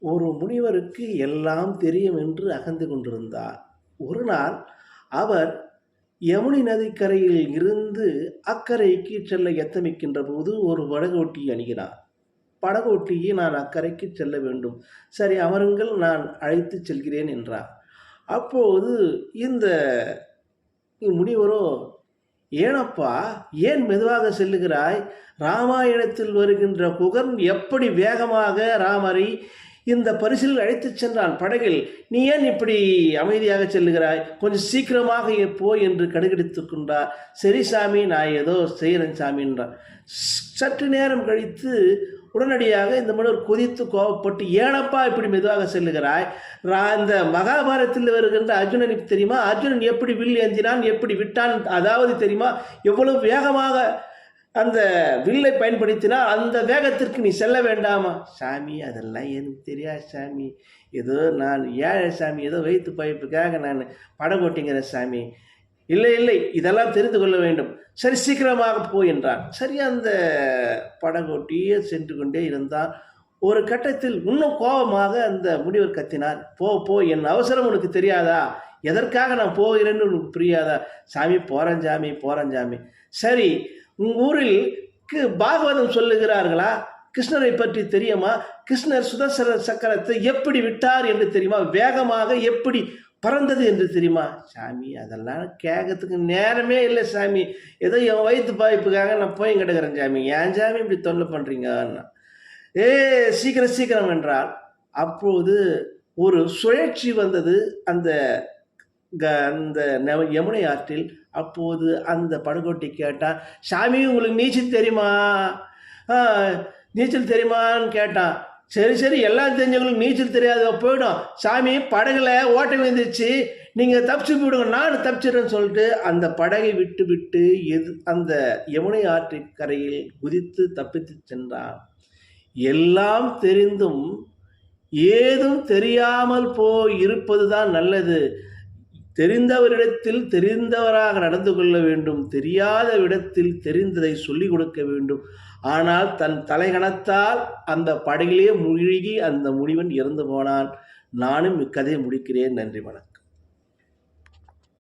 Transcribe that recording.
ஒரு முனிவருக்கு எல்லாம் தெரியும் என்று அகந்து கொண்டிருந்தார். ஒரு நாள் அவர் யமுனை நதிக்கரையில் இருந்து அக்கரைக்கு செல்ல எத்தனிக்கின்ற போது ஒரு படகோட்டி அணுகினார். படகோட்டியை, நான் அக்கரைக்கு செல்ல வேண்டும். சரி, அமருங்கள், நான் அழைத்து செல்கிறேன் என்றார். அப்போது இந்த முனிவரோ, ஏனப்பா, ஏன் மெதுவாக செல்லுகிறாய்? ராமாயணத்தில் வருகின்ற குகன் எப்படி வேகமாக ராமரை இந்த பரிசில் அழைத்து சென்றான் படகில். நீ ஏன் இப்படி அமைதியாக செல்லுகிறாய்? கொஞ்சம் சீக்கிரமாக போ என்று கடுகடித்து கொண்டார். சரி சாமி, நான் ஏதோ செய்கிறேன் சாமி என்றார். சற்று நேரம் கழித்து உடனடியாக இந்த மனிதர் கொதித்து கோபப்பட்டு, ஏனப்பா இப்படி மெதுவாக செல்லுகிறாய்? இந்த மகாபாரதத்தில் வருகின்ற அர்ஜுனனுக்கு தெரியுமா? அர்ஜுனன் எப்படி வில் ஏந்தினான், எப்படி விட்டான், அதாவது தெரியுமா? எவ்வளவு வேகமாக அந்த வில்லை பயன்படுத்தினால் அந்த வேகத்திற்கு நீ செல்ல வேண்டாமா? சாமி, அதெல்லாம் எனக்கு தெரியாது சாமி, ஏதோ நான் ஏழை சாமி, ஏதோ வயிற்று பைப்புக்காக நான் படகோட்டிங்கிறேன் சாமி. இல்லை இல்லை, இதெல்லாம் தெரிந்து கொள்ள வேண்டும். சரி, சீக்கிரமாக போ என்றான். சரி, அந்த படகோட்டியே சென்று கொண்டே இருந்தான். ஒரு கட்டத்தில் இன்னும் கோபமாக அந்த முனிவர் கத்தினார். போ போ, என் அவசரம் உனக்கு தெரியாதா? எதற்காக நான் போகிறேன்னு உனக்கு புரியாதா? சாமி, போகிறேன் சாமி, போகிறேன் சாமி. சரி, உங்கள் ஊரில் பாகவதம் சொல்லுகிறார்களா? கிருஷ்ணரை பற்றி தெரியுமா? கிருஷ்ணர் சுதர்சன சக்கரத்தை எப்படி விட்டார் என்று தெரியுமா? வேகமாக எப்படி பறந்தது என்று தெரியுமா? சாமி, அதெல்லாம் கேட்கறதுக்கு நேரமே இல்லை சாமி, ஏதோ என் வயிற்று பாய்ப்புக்காக நான் போய் கிடக்கிறேன் சாமி. ஏன் சாமி இப்படி தொல்லை பண்ணுறீங்கன்னா? சீக்கிரம் சீக்கிரம் என்றால் அப்போது ஒரு சுழற்சி வந்தது அந்த யமுனை ஆற்றில். அப்போது அந்த படகோட்டி கேட்டான், சாமி, உங்களுக்கு நீச்சல் தெரியுமா? நீச்சல் தெரியுமான்னு கேட்டான். சரி சரி, எல்லாம் தெரிஞ்சவங்களுக்கு நீச்சல் தெரியாது போயிடும் சாமி, படகுல ஓட்டை விழுந்துச்சு, நீங்கள் தப்பிச்சு போயிடுங்க, நான் தப்பிச்சிடுறேன்னு சொல்லிட்டு அந்த படகை விட்டு விட்டு அந்த யமுனை ஆற்று கரையில் குதித்து தப்பித்து சென்றான். எல்லாம் தெரிந்தும் ஏதும் தெரியாமல் இருப்பதுதான் நல்லது. தெரிந்தவரிடத்தில் தெரிந்தவராக நடந்து கொள்ள வேண்டும். தெரியாத இடத்தில் தெரிந்ததை சொல்லிக் கொடுக்க வேண்டும். ஆனால் தன் தலைகணத்தால் அந்த படகிலே மூழ்கி அந்த முனிவன் இறந்து போனான். நானும் இக்கதையை முடிக்கிறேன். நன்றி, வணக்கம்.